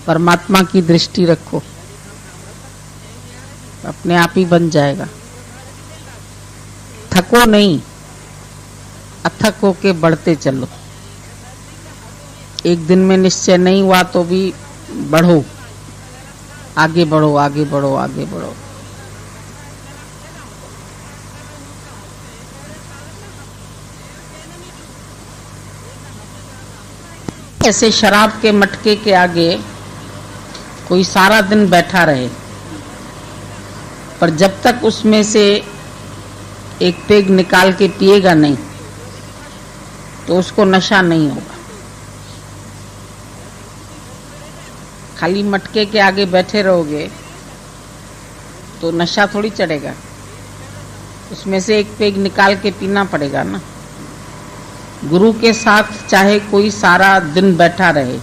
परमात्मा की दृष्टि रखो, अपने आप ही बन जाएगा। थको नहीं, अथक होके बढ़ते चलो। एक दिन में निश्चय नहीं हुआ तो भी बढ़ो, आगे बढ़ो, आगे बढ़ो, आगे बढ़ो। ऐसे शराब के मटके के आगे कोई सारा दिन बैठा रहे, पर जब तक उसमें से एक पेग निकाल के पिएगा नहीं तो उसको नशा नहीं होगा। खाली मटके के आगे बैठे रहोगे तो नशा थोड़ी चढ़ेगा, उसमें से एक पेग निकाल के पीना पड़ेगा ना। गुरु के साथ चाहे कोई सारा दिन बैठा रहे,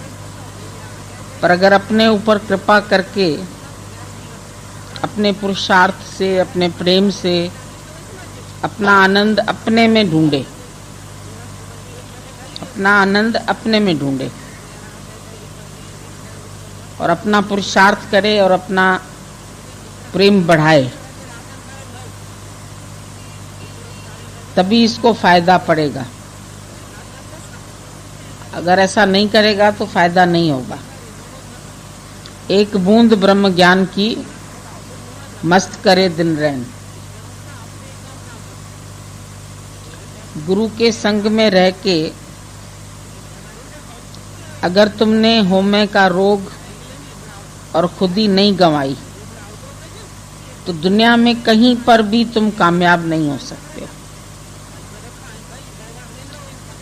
पर अगर अपने ऊपर कृपा करके अपने पुरुषार्थ से, अपने प्रेम से अपना आनंद अपने में ढूंढे, अपना आनंद अपने में ढूंढे और अपना पुरुषार्थ करे और अपना प्रेम बढ़ाए, तभी इसको फायदा पड़ेगा। अगर ऐसा नहीं करेगा तो फायदा नहीं होगा। एक बूंद ब्रह्म ज्ञान की मस्त करे दिन रैन। गुरु के संग में रह के अगर तुमने होमे का रोग और खुदी नहीं गंवाई तो दुनिया में कहीं पर भी तुम कामयाब नहीं हो सकते।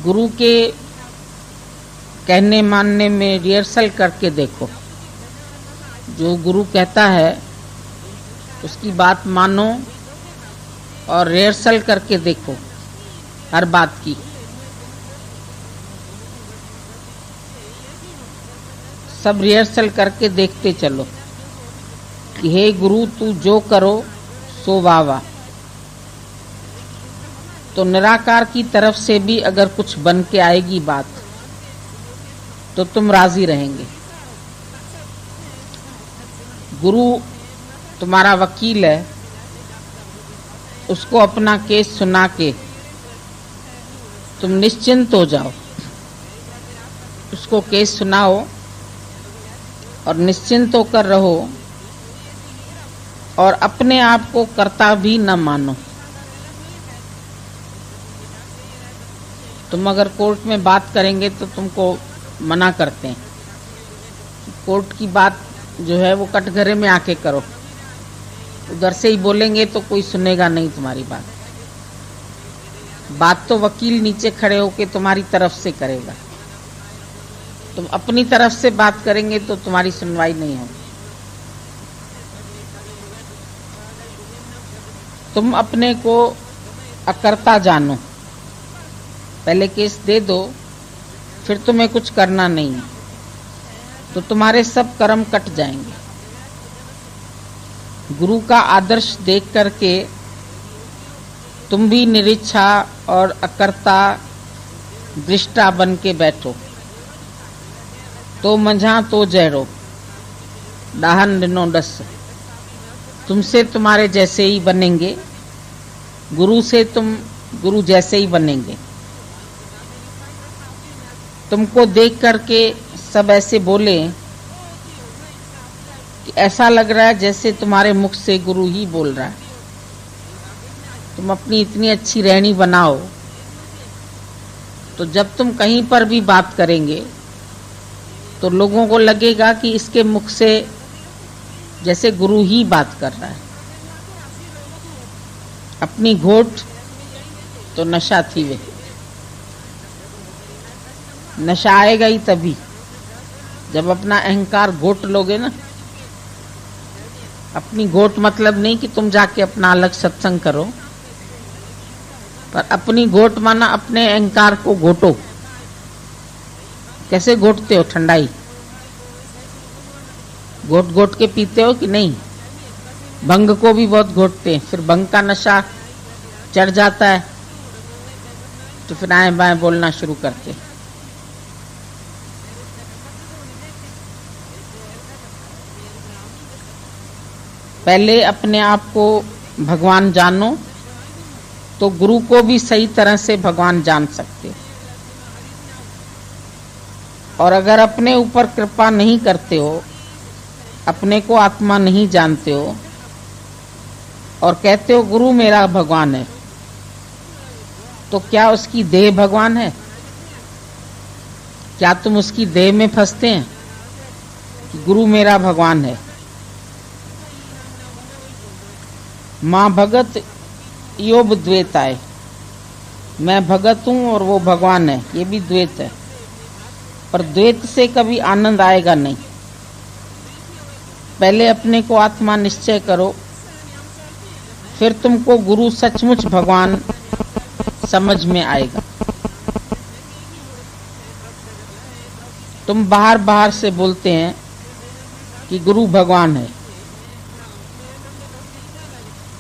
गुरु के कहने मानने में रिहर्सल करके देखो, जो गुरु कहता है उसकी बात मानो और रिहर्सल करके देखो हर बात की। सब रिहर्सल करके देखते चलो कि हे गुरु तू जो करो सो वाह वाह। तो निराकार की तरफ से भी अगर कुछ बन के आएगी बात तो तुम राजी रहेंगे। गुरु तुम्हारा वकील है, उसको अपना केस सुना के तुम निश्चिंत हो जाओ। उसको केस सुनाओ और निश्चिंत होकर रहो और अपने आप को कर्ता भी न मानो। तुम अगर कोर्ट में बात करेंगे तो तुमको मना करते हैं, कोर्ट की बात जो है वो कटघरे में आके करो। उधर से ही बोलेंगे तो कोई सुनेगा नहीं तुम्हारी बात। बात तो वकील नीचे खड़े होके तुम्हारी तरफ से करेगा। तुम अपनी तरफ से बात करेंगे तो तुम्हारी सुनवाई नहीं होगी। तुम अपने को अकर्ता जानो, पहले केस दे दो, फिर तुम्हें कुछ करना नहीं है तो तुम्हारे सब कर्म कट जाएंगे। गुरु का आदर्श देख करके तुम भी निरीच्छा और अकर्ता दृष्टा बन के बैठो। तो मंझा तो जहरो डाहन दिनो डस। तुमसे तुम्हारे जैसे ही बनेंगे, गुरु से तुम गुरु जैसे ही बनेंगे। तुमको देख करके सब ऐसे बोले कि ऐसा लग रहा है जैसे तुम्हारे मुख से गुरु ही बोल रहा है। तुम अपनी इतनी अच्छी रहनी बनाओ तो जब तुम कहीं पर भी बात करेंगे तो लोगों को लगेगा कि इसके मुख से जैसे गुरु ही बात कर रहा है। अपनी घोट तो नशा थी वे, नशा आएगा ही तभी जब अपना अहंकार घोट लोगे ना। अपनी घोट मतलब नहीं कि तुम जाके अपना अलग सत्संग करो, पर अपनी घोट माना अपने अहंकार को घोटो। कैसे घोटते हो? ठंडाई घोट घोट के पीते हो कि नहीं? भंग को भी बहुत घोटते हैं, फिर भंग का नशा चढ़ जाता है तो फिर आए बाएं बोलना शुरू करते। पहले अपने आप को भगवान जानो, तो गुरु को भी सही तरह से भगवान जान सकते हो। और अगर अपने ऊपर कृपा नहीं करते हो, अपने को आत्मा नहीं जानते हो और कहते हो गुरु मेरा भगवान है, तो क्या उसकी देह भगवान है? क्या तुम उसकी देह में फंसते हैं कि गुरु मेरा भगवान है? मां भगत यो द्वैत आए, मैं भगत हूं और वो भगवान है, ये भी द्वैत है। पर द्वैत से कभी आनंद आएगा नहीं। पहले अपने को आत्मा निश्चय करो, फिर तुमको गुरु सचमुच भगवान समझ में आएगा। तुम बाहर बाहर से बोलते हैं कि गुरु भगवान है,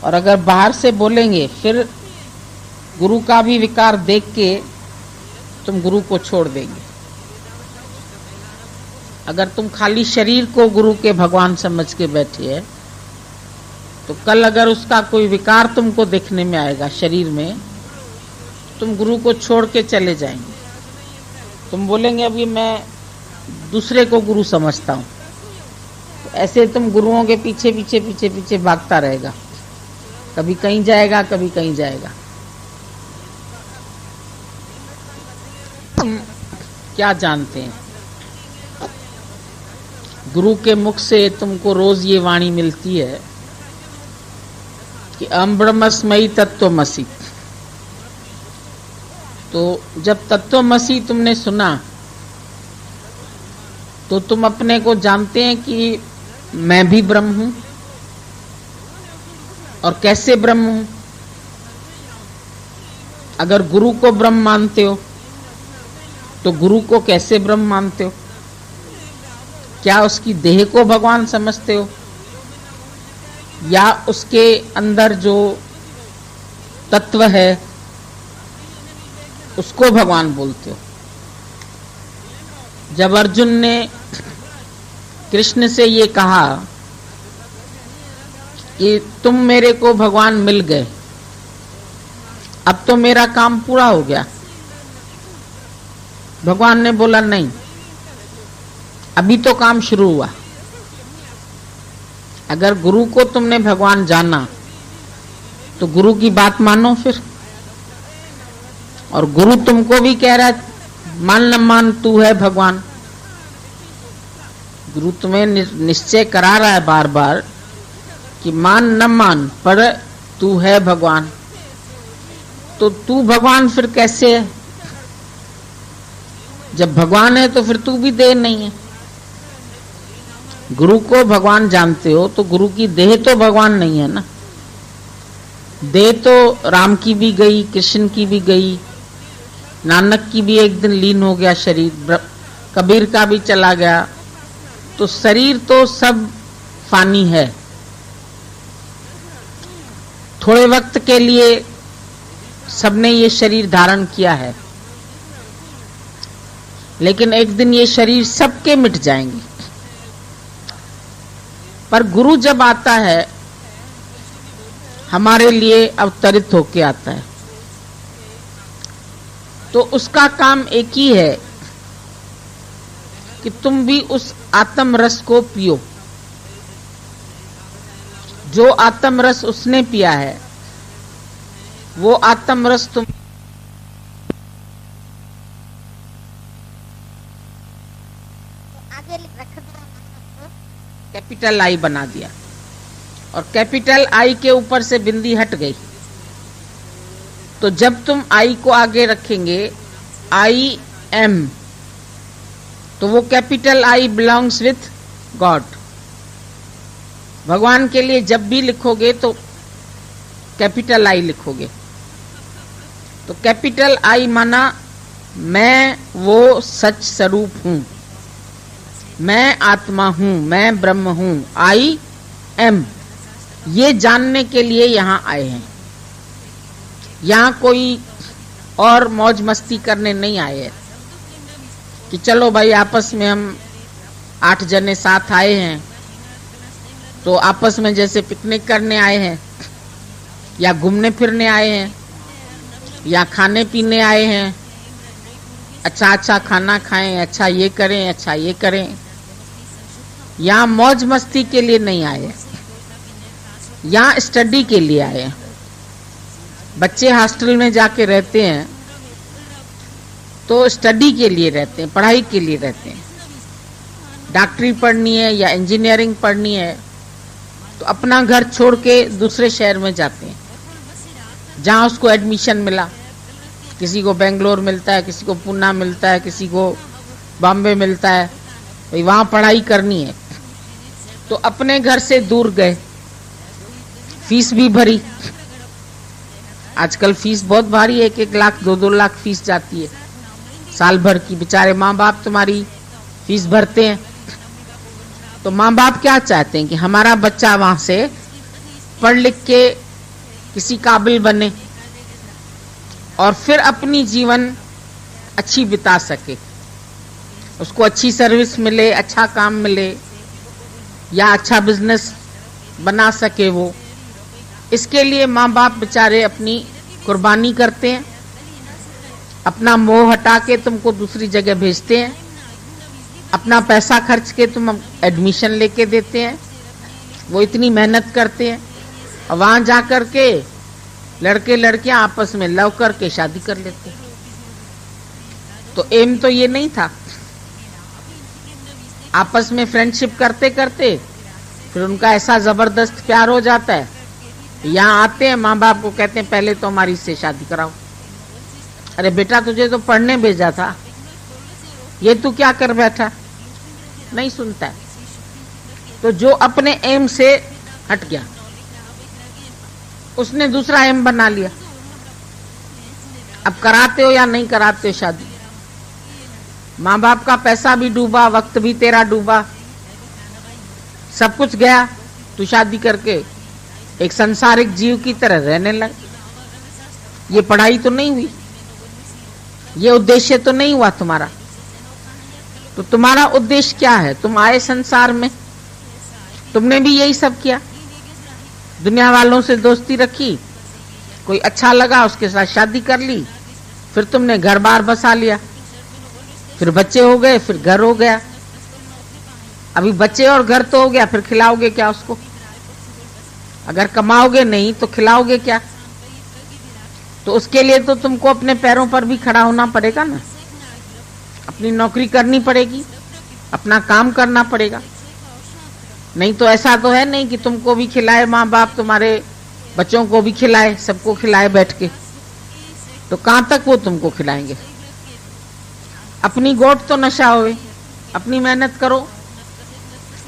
और अगर बाहर से बोलेंगे फिर गुरु का भी विकार देख के तुम गुरु को छोड़ देंगे। अगर तुम खाली शरीर को गुरु के भगवान समझ के बैठे हैं, तो कल अगर उसका कोई विकार तुमको देखने में आएगा शरीर में, तुम गुरु को छोड़ के चले जाएंगे। तुम बोलेंगे अभी मैं दूसरे को गुरु समझता हूं, तो ऐसे तुम गुरुओं के पीछे पीछे पीछे पीछे भागता रहेगा, कभी कहीं जाएगा कभी कहीं जाएगा। तुम क्या जानते हैं? गुरु के मुख से तुमको रोज ये वाणी मिलती है कि अहम ब्रह्मस्मयी तत्त्वमसि। तो जब तत्त्वमसि तुमने सुना, तो तुम अपने को जानते हैं कि मैं भी ब्रह्म हूं। और कैसे ब्रह्म हूं? अगर गुरु को ब्रह्म मानते हो, तो गुरु को कैसे ब्रह्म मानते हो? क्या उसकी देह को भगवान समझते हो, या उसके अंदर जो तत्व है उसको भगवान बोलते हो? जब अर्जुन ने कृष्ण से ये कहा कि तुम मेरे को भगवान मिल गए, अब तो मेरा काम पूरा हो गया, भगवान ने बोला नहीं, अभी तो काम शुरू हुआ। अगर गुरु को तुमने भगवान जाना, तो गुरु की बात मानो फिर। और गुरु तुमको भी कह रहा है मान न मान तू है भगवान। गुरु तुम्हें निश्चय करा रहा है बार बार कि मान न मान, पर तू है भगवान। तो तू भगवान फिर कैसे है? जब भगवान है तो फिर तू भी देह नहीं है। गुरु को भगवान जानते हो, तो गुरु की देह तो भगवान नहीं है ना। देह तो राम की भी गई, कृष्ण की भी गई, नानक की भी एक दिन लीन हो गया शरीर, कबीर का भी चला गया। तो शरीर तो सब फानी है। थोड़े वक्त के लिए सबने ये शरीर धारण किया है, लेकिन एक दिन ये शरीर सबके मिट जाएंगे। पर गुरु जब आता है, हमारे लिए अवतरित होके आता है, तो उसका काम एक ही है कि तुम भी उस आत्म रस को पियो। जो आत्म रस उसने पिया है, वो आत्म रस तुम आगे रख कैपिटल आई बना दिया, और कैपिटल आई के ऊपर से बिंदी हट गई। तो जब तुम आई को आगे रखेंगे, आई एम, तो वो capital I belongs with God. भगवान के लिए जब भी लिखोगे तो कैपिटल आई लिखोगे। तो कैपिटल आई माना मैं वो सच स्वरूप हूं, मैं आत्मा हूं, मैं ब्रह्म हूं, आई एम। ये जानने के लिए यहां आए हैं। यहां कोई और मौज मस्ती करने नहीं आए हैं कि चलो भाई आपस में हम 8 जने साथ आए हैं तो आपस में जैसे पिकनिक करने आए हैं या घूमने फिरने आए हैं या खाने पीने आए हैं, अच्छा अच्छा खाना खाएं, अच्छा ये करें, अच्छा ये करें, यहाँ मौज मस्ती के लिए नहीं आए, यहाँ स्टडी के लिए आए। बच्चे हॉस्टल में जाके रहते हैं तो स्टडी के लिए रहते हैं, पढ़ाई के लिए रहते हैं। डॉक्टरी पढ़नी है या इंजीनियरिंग पढ़नी है तो अपना घर छोड़ के दूसरे शहर में जाते हैं जहाँ उसको एडमिशन मिला। किसी को बेंगलोर मिलता है, किसी को पूना मिलता है, किसी को बॉम्बे मिलता है, भाई वहाँ पढ़ाई करनी है तो अपने घर से दूर गए, फीस भी भरी। आजकल फीस बहुत भारी है, 1-1 लाख 2-2 लाख फीस जाती है साल भर की। बेचारे माँ बाप तुम्हारी फीस भरते हैं। तो माँ बाप क्या चाहते हैं कि हमारा बच्चा वहां से पढ़ लिख के किसी काबिल बने और फिर अपनी जीवन अच्छी बिता सके, उसको अच्छी सर्विस मिले, अच्छा काम मिले या अच्छा बिजनेस बना सके वो। इसके लिए माँ बाप बेचारे अपनी कुर्बानी करते हैं, अपना मोह हटा के तुमको दूसरी जगह भेजते हैं, अपना पैसा खर्च के तुम एडमिशन लेके देते हैं, वो इतनी मेहनत करते हैं और वहां जा कर के लड़के लड़कियां आपस में लव करके शादी कर लेते हैं। तो एम तो ये नहीं था। आपस में फ्रेंडशिप करते करते फिर उनका ऐसा जबरदस्त प्यार हो जाता है, यहाँ आते हैं माँ बाप को कहते हैं पहले तो हमारी इससे शादी कराओ। अरे बेटा तुझे तो पढ़ने भेजा था, ये तू क्या कर बैठा? नहीं सुनता है। तो जो अपने एम से हट गया उसने दूसरा एम बना लिया। अब कराते हो या नहीं कराते हो शादी, माँ बाप का पैसा भी डूबा, वक्त भी तेरा डूबा, सब कुछ गया। तू शादी करके एक संसारिक जीव की तरह रहने लग। ये पढ़ाई तो नहीं हुई, ये उद्देश्य तो नहीं हुआ तुम्हारा। तो तुम्हारा उद्देश्य क्या है? तुम आए संसार में, तुमने भी यही सब किया, दुनिया वालों से दोस्ती रखी, कोई अच्छा लगा उसके साथ शादी कर ली, फिर तुमने घर बार बसा लिया, फिर बच्चे हो गए, फिर घर हो गया। अभी बच्चे और घर तो हो गया, फिर खिलाओगे क्या उसको? अगर कमाओगे नहीं तो खिलाओगे क्या? तो उसके लिए तो तुमको अपने पैरों पर भी खड़ा होना पड़ेगा ना, अपनी नौकरी करनी पड़ेगी, अपना काम करना पड़ेगा। नहीं तो ऐसा तो है नहीं कि तुमको भी खिलाए माँ बाप, तुम्हारे बच्चों को भी खिलाए, सबको खिलाए बैठ के। तो कहां तक वो तुमको खिलाएंगे? अपनी गोट तो नशा होवे, अपनी मेहनत करो,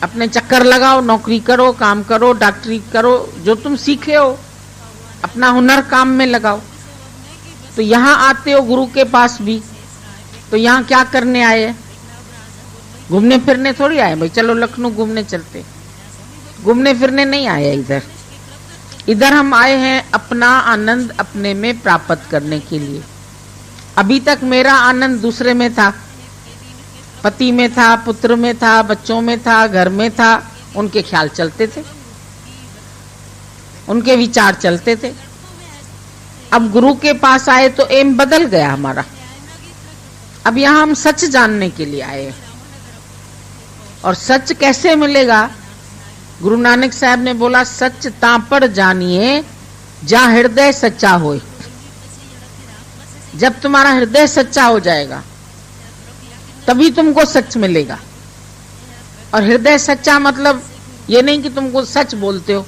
अपने चक्कर लगाओ, नौकरी करो, काम करो, डॉक्टरी करो, जो तुम सीखे हो अपना हुनर काम में लगाओ। तो यहाँ आते हो गुरु के पास भी, तो यहाँ क्या करने आए? घूमने फिरने थोड़ी आए भाई, चलो लखनऊ घूमने चलते। घूमने फिरने नहीं आए इधर। इधर हम आए हैं अपना आनंद अपने में प्राप्त करने के लिए। अभी तक मेरा आनंद दूसरे में था, पति में था, पुत्र में था, बच्चों में था, घर में था, उनके ख्याल चलते थे, उनके विचार चलते थे। अब गुरु के पास आए तो एम बदल गया हमारा। अब यहां हम सच जानने के लिए आए। और सच कैसे मिलेगा? गुरु नानक साहब ने बोला, सच तापड़ जानिए जहां हृदय सच्चा होए। जब तुम्हारा हृदय सच्चा हो जाएगा तभी तुमको सच मिलेगा। और हृदय सच्चा मतलब ये नहीं कि तुमको सच बोलते हो।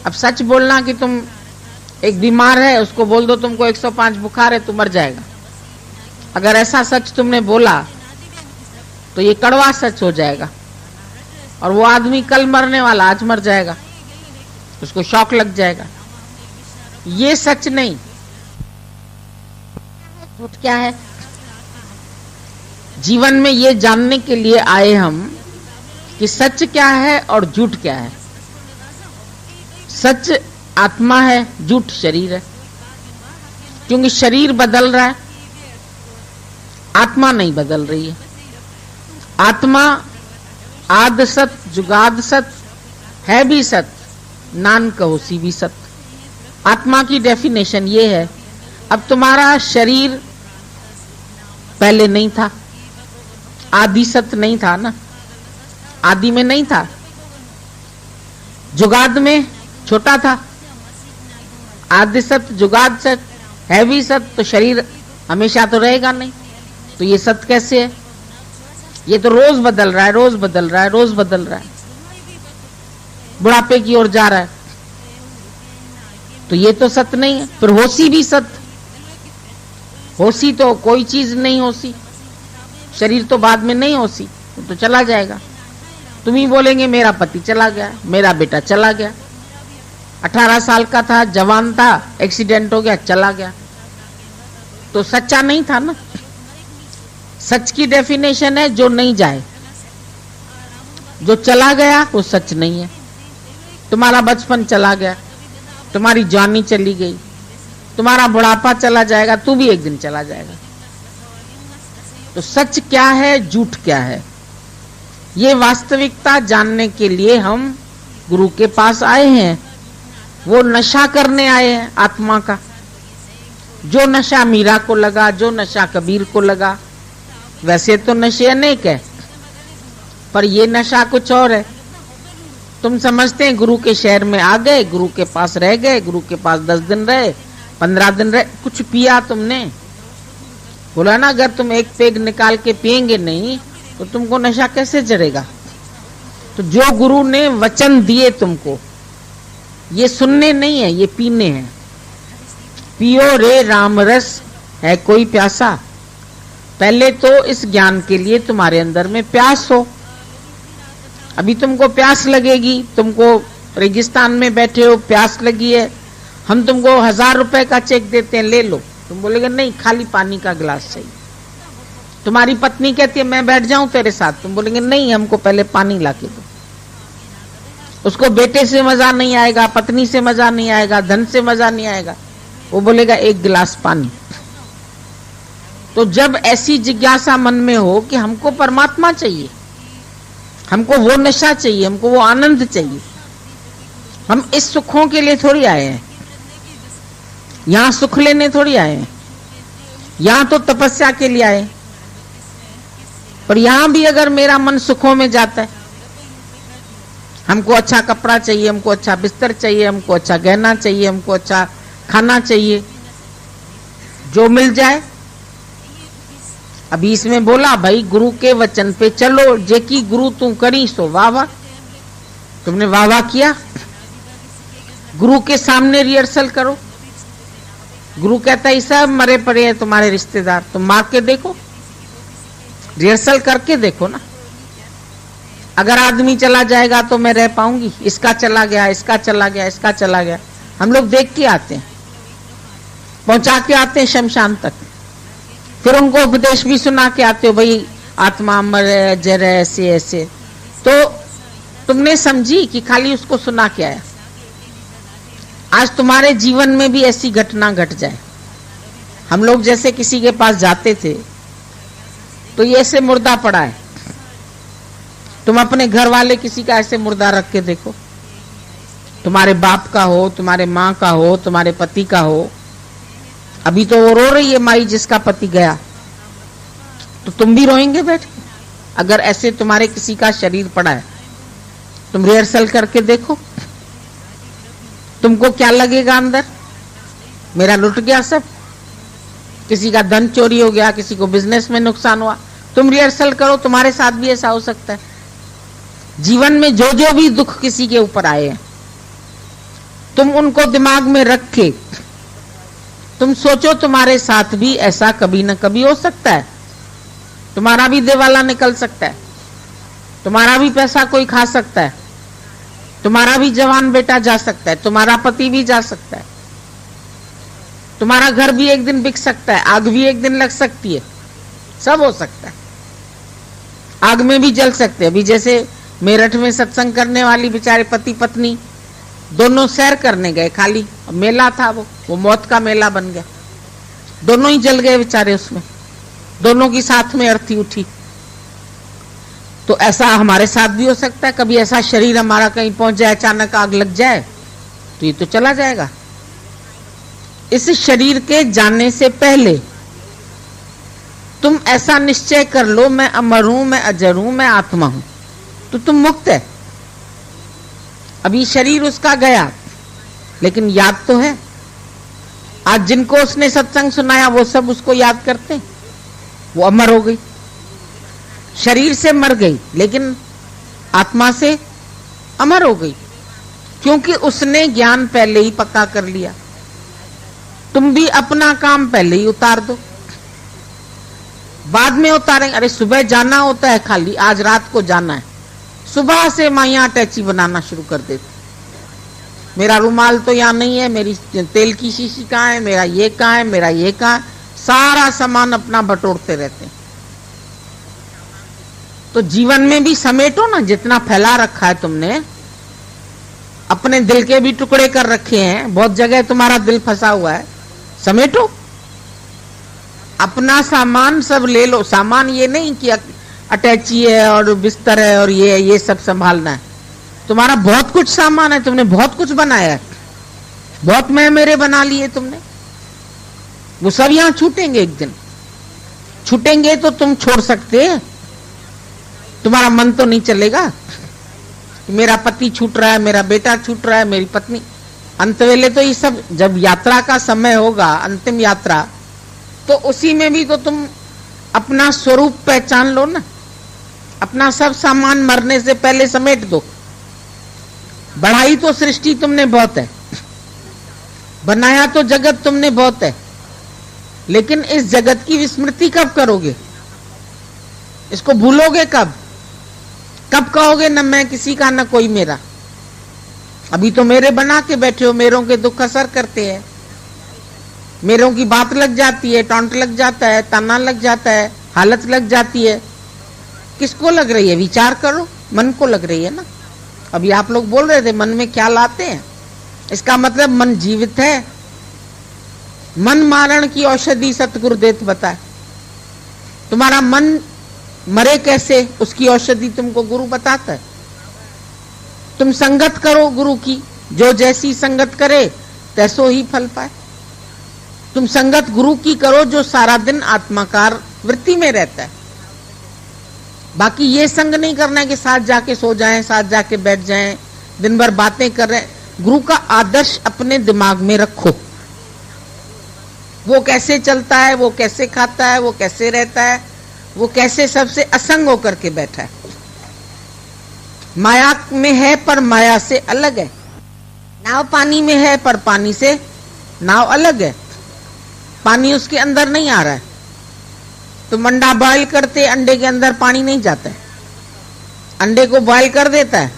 अब सच बोलना कि तुम एक बीमार है उसको बोल दो तुमको 105 बुखार है, तू मर जाएगा। अगर ऐसा सच तुमने बोला तो ये कड़वा सच हो जाएगा और वो आदमी कल मरने वाला आज मर जाएगा, उसको शौक लग जाएगा। ये सच नहीं। झूठ क्या है? जीवन में ये जानने के लिए आए हम कि सच क्या है और झूठ क्या है। सच आत्मा है, झूठ शरीर है। क्योंकि शरीर बदल रहा है, आत्मा नहीं बदल रही है। आत्मा आद सत जुगाद सत है भी सत्य, नानक होसी भी सत्य। आत्मा की डेफिनेशन ये है। अब तुम्हारा शरीर पहले नहीं था, आदि सत्य नहीं था ना, आदि में नहीं था, जुगाद में छोटा था। आदि सत्य, जुगाद सत्य, है भी सत्य, तो शरीर हमेशा तो रहेगा नहीं। तो ये सत्य कैसे है? ये तो रोज बदल रहा है, रोज बदल रहा है, रोज बदल रहा है, बुढ़ापे की ओर जा रहा है। तो ये तो सत्य नहीं है। फिर होसी भी सत्य, होसी तो कोई चीज नहीं होसी, शरीर तो बाद में नहीं होसी, तो चला जाएगा। तुम ही बोलेंगे मेरा पति चला गया, मेरा बेटा चला गया, 18 साल का था, जवान था, एक्सीडेंट हो गया, चला गया। तो सच्चा नहीं था ना। सच की डेफिनेशन है जो नहीं जाए, जो चला गया वो सच नहीं है। तुम्हारा बचपन चला गया, तुम्हारी जवानी चली गई, तुम्हारा बुढ़ापा चला जाएगा, तू भी एक दिन चला जाएगा। तो सच क्या है, झूठ क्या है, ये वास्तविकता जानने के लिए हम गुरु के पास आए हैं। वो नशा करने आए हैं आत्मा का। जो नशा मीरा को लगा, जो नशा कबीर को लगा, वैसे तो नशे अनेक है, पर ये नशा कुछ और है। तुम समझते हैं गुरु के शहर में आ गए, गुरु के पास रह गए, गुरु के पास 10 दिन रहे, 15 दिन रहे, कुछ पिया तुमने? बोला ना, अगर तुम एक पेग निकाल के पिएंगे नहीं तो तुमको नशा कैसे चढ़ेगा? तो जो गुरु ने वचन दिए तुमको, ये सुनने नहीं है, ये पीने हैं। पियो रे राम रस, है कोई प्यासा। पहले तो इस ज्ञान के लिए तुम्हारे अंदर में प्यास हो। अभी तुमको प्यास लगेगी, तुमको रेगिस्तान में बैठे हो, प्यास लगी है, हम तुमको 1000 रुपए का चेक देते हैं, ले लो। तुम बोलेगे नहीं, खाली पानी का गिलास चाहिए। तुम्हारी पत्नी कहती है मैं बैठ जाऊं तेरे साथ, तुम बोलेंगे नहीं, हमको पहले पानी ला के दो। उसको बेटे से मजा नहीं आएगा, पत्नी से मजा नहीं आएगा, धन से मजा नहीं आएगा, वो बोलेगा एक गिलास पानी। तो जब ऐसी जिज्ञासा मन में हो कि हमको परमात्मा चाहिए, हमको वो नशा चाहिए, हमको वो आनंद चाहिए, हम इस सुखों के लिए थोड़ी आए हैं, यहां सुख लेने थोड़ी आए हैं, यहां तो तपस्या के लिए आए। पर यहां भी अगर मेरा मन सुखों में जाता है, हमको अच्छा कपड़ा चाहिए, हमको अच्छा बिस्तर चाहिए, हमको अच्छा गहना चाहिए, हमको अच्छा खाना चाहिए, जो मिल जाए। अभी इसमें बोला भाई गुरु के वचन पे चलो, जे की गुरु तू करी सो वाह वाह। तुमने वाह वाह किया, गुरु के सामने रिहर्सल करो। गुरु कहता है सब मरे पड़े हैं तुम्हारे रिश्तेदार, तुम मार के देखो, रिहर्सल करके देखो ना। अगर आदमी चला जाएगा तो मैं रह पाऊंगी? इसका चला गया, इसका चला गया, इसका चला गया, हम लोग देख के आते हैं, पहुंचा के आते हैं शमशान तक, फिर उनको उपदेश भी सुना के आते हो, भाई आत्मा अमर है, जर है, ऐसे ऐसे। तो तुमने समझी कि खाली उसको सुना के आया? आज तुम्हारे जीवन में भी ऐसी घटना घट जाए। हम लोग जैसे किसी के पास जाते थे तो ये ऐसे मुर्दा पड़ा है, तुम अपने घर वाले किसी का ऐसे मुर्दा रख के देखो, तुम्हारे बाप का हो, तुम्हारे माँ का हो, तुम्हारे पति का हो। अभी तो वो रो रही है माई जिसका पति गया, तो तुम भी रोएंगे बैठ के? अगर ऐसे तुम्हारे किसी का शरीर पड़ा है, तुम रिहर्सल करके देखो, तुमको क्या लगेगा अंदर? मेरा लुट गया सब, किसी का धन चोरी हो गया, किसी को बिजनेस में नुकसान हुआ। तुम रिहर्सल करो, तुम्हारे साथ भी ऐसा हो सकता है। जीवन में जो जो भी दुख किसी के ऊपर आए हैं, तुम उनको दिमाग में रख के तुम सोचो तुम्हारे साथ भी ऐसा कभी न कभी हो सकता है। तुम्हारा भी दिवाला निकल सकता है, तुम्हारा भी पैसा कोई खा सकता है, तुम्हारा भी जवान बेटा जा सकता है, तुम्हारा पति भी जा सकता है, तुम्हारा घर भी एक दिन बिक सकता है, आग भी एक दिन लग सकती है, सब हो सकता है। आग में भी जल सकते हैं। अभी जैसे मेरठ में सत्संग करने वाली बेचारे पति पत्नी दोनों सैर करने गए, खाली मेला था, वो मौत का मेला बन गया, दोनों ही जल गए बेचारे उसमें, दोनों की साथ में अर्थी उठी। तो ऐसा हमारे साथ भी हो सकता है, कभी ऐसा शरीर हमारा कहीं पहुंच जाए, अचानक आग लग जाए तो ये तो चला जाएगा। इस शरीर के जाने से पहले तुम ऐसा निश्चय कर लो, मैं अमर हूं, मैं अजर हूं, मैं आत्मा हूं, तो तुम मुक्त है। अभी शरीर उसका गया लेकिन याद तो है। आज जिनको उसने सत्संग सुनाया वो सब उसको याद करते, वो अमर हो गई। शरीर से मर गई लेकिन आत्मा से अमर हो गई, क्योंकि उसने ज्ञान पहले ही पक्का कर लिया। तुम भी अपना काम पहले ही उतार दो, बाद में उतारेंगे। अरे सुबह जाना होता है, खाली आज रात को जाना है, सुबह से माइया अटैची बनाना शुरू कर देते। मेरा रुमाल तो यहाँ नहीं है, मेरी तेल की शीशी कहाँ है, मेरा ये कहाँ है, मेरा ये कहाँ है, सारा सामान अपना बटोरते रहते हैं। तो जीवन में भी समेटो ना, जितना फैला रखा है तुमने। अपने दिल के भी टुकड़े कर रखे हैं, बहुत जगह तुम्हारा दिल फंसा हुआ है, समेटो। अपना सामान सब ले लो। सामान ये नहीं कि अटैची है और बिस्तर है और ये सब संभालना है। तुम्हारा बहुत कुछ सामान है, तुमने बहुत कुछ बनाया है, बहुत मैं मेरे बना लिए तुमने, वो सब यहां छूटेंगे। एक दिन छूटेंगे तो तुम छोड़ सकते हैं। तुम्हारा मन तो नहीं चलेगा कि मेरा पति छूट रहा है, मेरा बेटा छूट रहा है, मेरी पत्नी। अंत वेले तो ये सब, जब यात्रा का समय होगा, अंतिम यात्रा, तो उसी में भी तो तुम अपना स्वरूप पहचान लो ना। अपना सब सामान मरने से पहले समेट दो। बढ़ाई तो सृष्टि तुमने बहुत है, बनाया तो जगत तुमने बहुत है, लेकिन इस जगत की विस्मृति कब करोगे? इसको भूलोगे कब? कब कहोगे न मैं किसी का न कोई मेरा? अभी तो मेरे बना के बैठे हो, मेरों के दुख असर करते हैं, मेरों की बात लग जाती है, टॉन्ट लग जाता है, ताना लग जाता है, हालत लग जाती है। किसको लग रही है? विचार करो, मन को लग रही है ना। अभी आप लोग बोल रहे थे मन में क्या लाते हैं, इसका मतलब मन जीवित है। मन मारण की औषधि सतगुरु देत बताए। तुम्हारा मन मरे कैसे, उसकी औषधि तुमको गुरु बताता है। तुम संगत करो गुरु की, जो जैसी संगत करे तैसो ही फल पाए। तुम संगत गुरु की करो जो सारा दिन आत्माकार वृत्ति में रहता है। बाकी ये संग नहीं करना है कि साथ जाके सो जाएं, साथ जाके बैठ जाएं, दिन भर बातें कर रहे। गुरु का आदर्श अपने दिमाग में रखो। वो कैसे चलता है, वो कैसे खाता है, वो कैसे रहता है, वो कैसे सबसे असंग होकर के बैठा है। माया में है पर माया से अलग है। नाव पानी में है पर पानी से नाव अलग है। पानी उसके अंदर नहीं आ रहा है। तो अंडा बॉयल करते, अंडे के अंदर पानी नहीं जाता है। अंडे को बॉयल कर देता है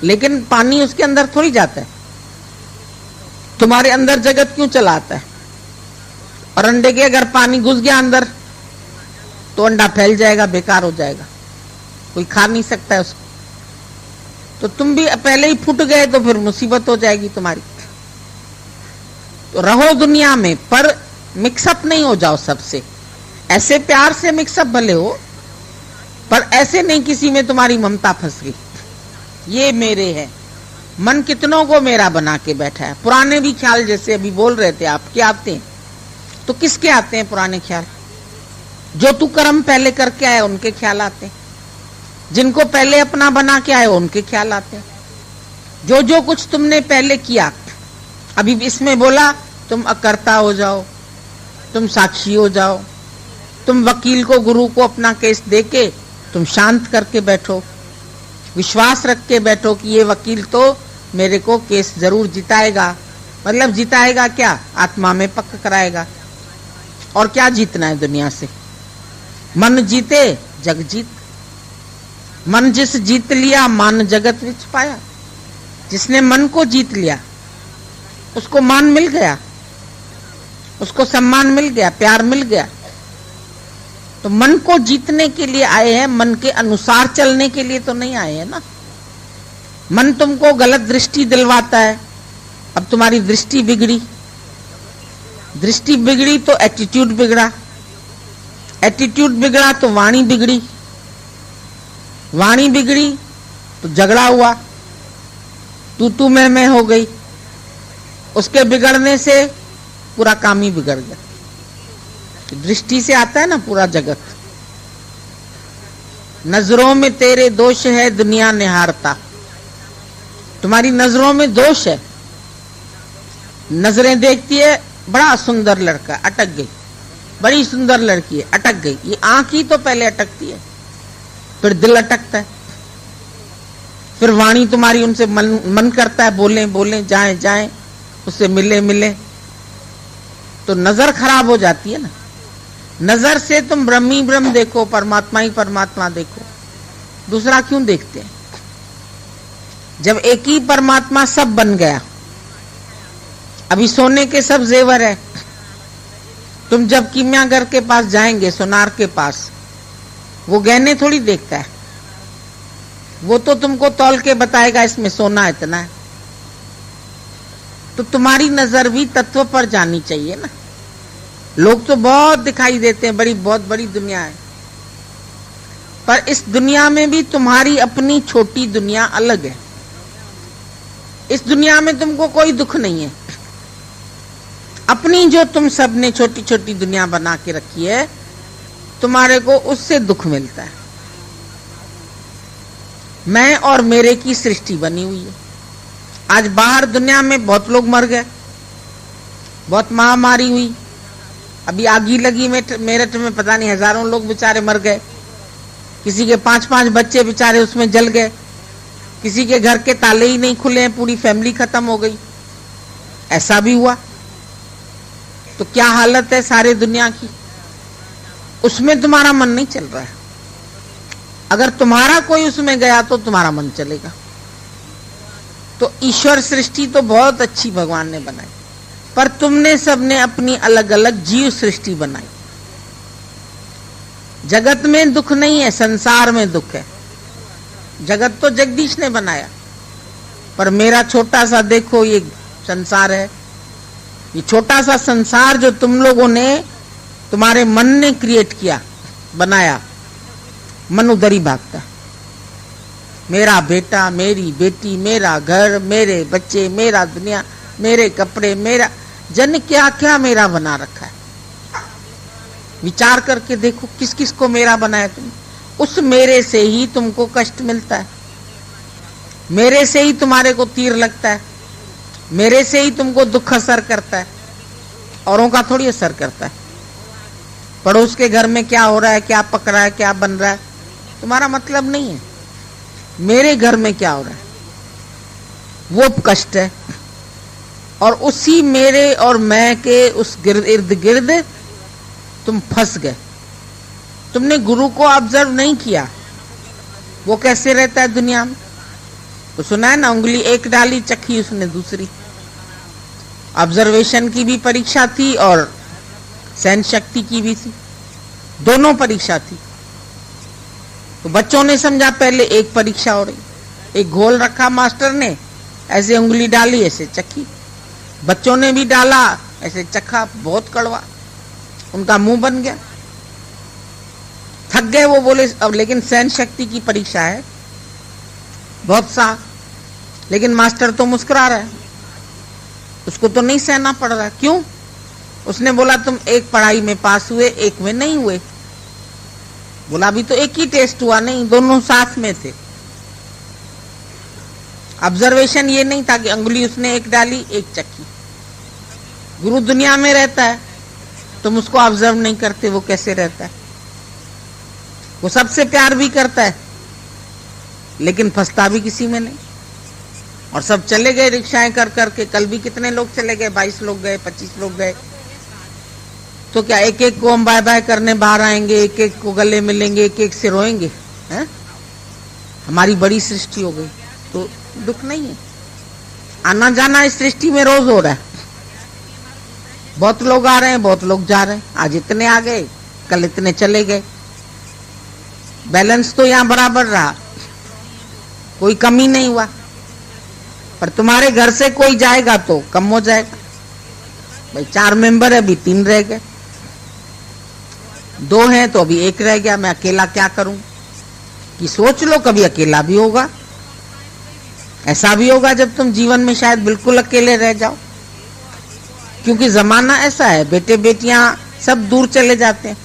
लेकिन पानी उसके अंदर थोड़ी जाता है। तुम्हारे अंदर जगत क्यों चलाता है? और अंडे के अगर पानी घुस गया अंदर तो अंडा फैल जाएगा, बेकार हो जाएगा, कोई खा नहीं सकता है उसको। तो तुम भी पहले ही फूट गए तो फिर मुसीबत हो जाएगी तुम्हारी। तो रहो दुनिया में पर मिक्सअप नहीं हो जाओ सबसे। ऐसे प्यार से मिक्सअप भले हो, पर ऐसे नहीं किसी में तुम्हारी ममता फंस गई। ये मेरे है। मन कितनों को मेरा बना के बैठा है। पुराने भी ख्याल, जैसे अभी बोल रहे थे आप, क्या आते हैं? तो किसके आते हैं पुराने ख्याल? जो तू कर्म पहले करके आए उनके ख्याल आते हैं। जिनको पहले अपना बना के आए उनके ख्याल आते हैं। जो जो कुछ तुमने पहले किया, अभी इसमें बोला तुम अकर्ता हो जाओ, तुम साक्षी हो जाओ, तुम वकील को, गुरु को अपना केस देके तुम शांत करके बैठो, विश्वास रख के बैठो कि ये वकील तो मेरे को केस जरूर जिताएगा। मतलब जिताएगा क्या? आत्मा में पक्का कराएगा। और क्या जीतना है दुनिया से? मन जीते जग जीत। मन जिस जीत लिया मान जगत विच पाया। जिसने मन को जीत लिया उसको मान मिल गया, उसको सम्मान मिल गया, प्यार मिल गया। तो मन को जीतने के लिए आए हैं, मन के अनुसार चलने के लिए तो नहीं आए हैं ना। मन तुमको गलत दृष्टि दिलवाता है। अब तुम्हारी दृष्टि बिगड़ी, दृष्टि बिगड़ी तो एटीट्यूड बिगड़ा, एटीट्यूड बिगड़ा तो वाणी बिगड़ी, वाणी बिगड़ी तो झगड़ा हुआ, तू मैं हो गई। उसके बिगड़ने से पूरा काम ही बिगड़ गया। दृष्टि से आता है ना पूरा जगत। नजरों में तेरे दोष है दुनिया निहारता। तुम्हारी नजरों में दोष है। नजरें देखती है बड़ा सुंदर लड़का, अटक गई। बड़ी सुंदर लड़की है, अटक गई। ये आंख ही तो पहले अटकती है, फिर दिल अटकता है, फिर वाणी तुम्हारी उनसे मन करता है बोले बोले, जाए जाए, उससे मिले मिले, तो नजर खराब हो जाती है ना। नजर से तुम ब्रह्म ही ब्रह्म देखो, परमात्मा ही परमात्मा देखो, दूसरा क्यों देखते हैं? जब एक ही परमात्मा सब बन गया। अभी सोने के सब जेवर है। तुम जब कीमियागर के पास जाएंगे, सोनार के पास, वो गहने थोड़ी देखता है, वो तो तुमको तौल के बताएगा इसमें सोना इतना है। तो तुम्हारी नजर भी तत्व पर जानी चाहिए ना। लोग तो बहुत दिखाई देते हैं, बड़ी बहुत बड़ी दुनिया है, पर इस दुनिया में भी तुम्हारी अपनी छोटी दुनिया अलग है। इस दुनिया में तुमको कोई दुख नहीं है। अपनी जो तुम सबने छोटी छोटी दुनिया बना के रखी है, तुम्हारे को उससे दुख मिलता है। मैं और मेरे की सृष्टि बनी हुई है। आज बाहर दुनिया में बहुत लोग मर गए, बहुत महामारी हुई। अभी आगी लगी मेरठ में, पता नहीं हजारों लोग बेचारे मर गए। किसी के 5-5 बच्चे बेचारे उसमें जल गए। किसी के घर के ताले ही नहीं खुले हैं, पूरी फैमिली खत्म हो गई। ऐसा भी हुआ। तो क्या हालत है सारे दुनिया की। उसमें तुम्हारा मन नहीं चल रहा है। अगर तुम्हारा कोई उसमें गया तो तुम्हारा मन चलेगा। तो ईश्वर सृष्टि तो बहुत अच्छी भगवान ने बनाई, पर तुमने सबने अपनी अलग अलग जीव सृष्टि बनाई। जगत में दुख नहीं है, संसार में दुख है। जगत तो जगदीश ने बनाया, पर मेरा छोटा सा देखो ये संसार है। ये छोटा सा संसार जो तुम लोगों ने, तुम्हारे मन ने क्रिएट किया, बनाया, मन उधर ही भागता है। मेरा बेटा, मेरी बेटी, मेरा घर, मेरे बच्चे, मेरा दुनिया, मेरे कपड़े, मेरा जन क्या क्या मेरा बना रखा है। विचार करके देखो किस किस को मेरा बनाया तुम। उस मेरे से ही तुमको कष्ट मिलता है, मेरे से ही तुम्हारे को तीर लगता है, मेरे से ही तुमको दुख असर करता है। औरों का थोड़ी असर करता है। पड़ोस के घर में क्या हो रहा है, क्या पक रहा है, क्या बन रहा है, तुम्हारा मतलब नहीं है। मेरे घर में क्या हो रहा है वो कष्ट है। और उसी मेरे और मैं के उस इर्द गिर्द तुम फंस गए। तुमने गुरु को ऑब्जर्व नहीं किया, वो कैसे रहता है दुनिया में। तो सुना है ना, उंगली एक डाली चखी उसने दूसरी। ऑब्जर्वेशन की भी परीक्षा थी और सहन शक्ति की भी थी, दोनों परीक्षा थी। तो बच्चों ने समझा पहले एक परीक्षा हो रही, एक घोल रखा मास्टर ने, ऐसे उंगली डाली ऐसे चखी। बच्चों ने भी डाला ऐसे चखा, बहुत कड़वा, उनका मुंह बन गया, थक गए। वो बोले अब लेकिन सहन शक्ति की परीक्षा है, बहुत सा। लेकिन मास्टर तो मुस्कुरा रहा है, उसको तो नहीं सहना पड़ रहा। क्यों? उसने बोला तुम एक पढ़ाई में पास हुए, एक में नहीं हुए। बोला अभी तो एक ही टेस्ट हुआ, नहीं दोनों साथ में थे। ऑब्जर्वेशन ये नहीं था कि अंगुली उसने एक डाली एक चक्की। गुरु दुनिया में रहता है, तुम उसको ऑब्जर्व नहीं करते, वो कैसे रहता है। वो सबसे प्यार भी करता है, लेकिन फंसता भी किसी में नहीं। और सब चले गए रिक्शाएं कर करके। कल भी कितने लोग चले गए, 22 लोग गए, 25 लोग गए। तो क्या एक एक को हम बाय बाय करने बाहर आएंगे, एक एक को गले मिलेंगे, एक एक से रोएंगे हैं? हमारी बड़ी सृष्टि हो गई तो दुख नहीं है। आना जाना इस सृष्टि में रोज हो रहा है। बहुत लोग आ रहे हैं, बहुत लोग जा रहे हैं। आज इतने आ गए, कल इतने चले गए। बैलेंस तो यहाँ बराबर रहा, कोई कमी नहीं हुआ। पर तुम्हारे घर से कोई जाएगा तो कम हो जाएगा। भाई 4 मेंबर है, अभी 3 रह गए, 2 हैं तो अभी 1 रह गया। मैं अकेला क्या करूं? कि सोच लो कभी अकेला भी होगा, ऐसा भी होगा जब तुम जीवन में शायद बिल्कुल अकेले रह जाओ, क्योंकि जमाना ऐसा है, बेटे बेटियां सब दूर चले जाते हैं,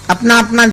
अपना अपना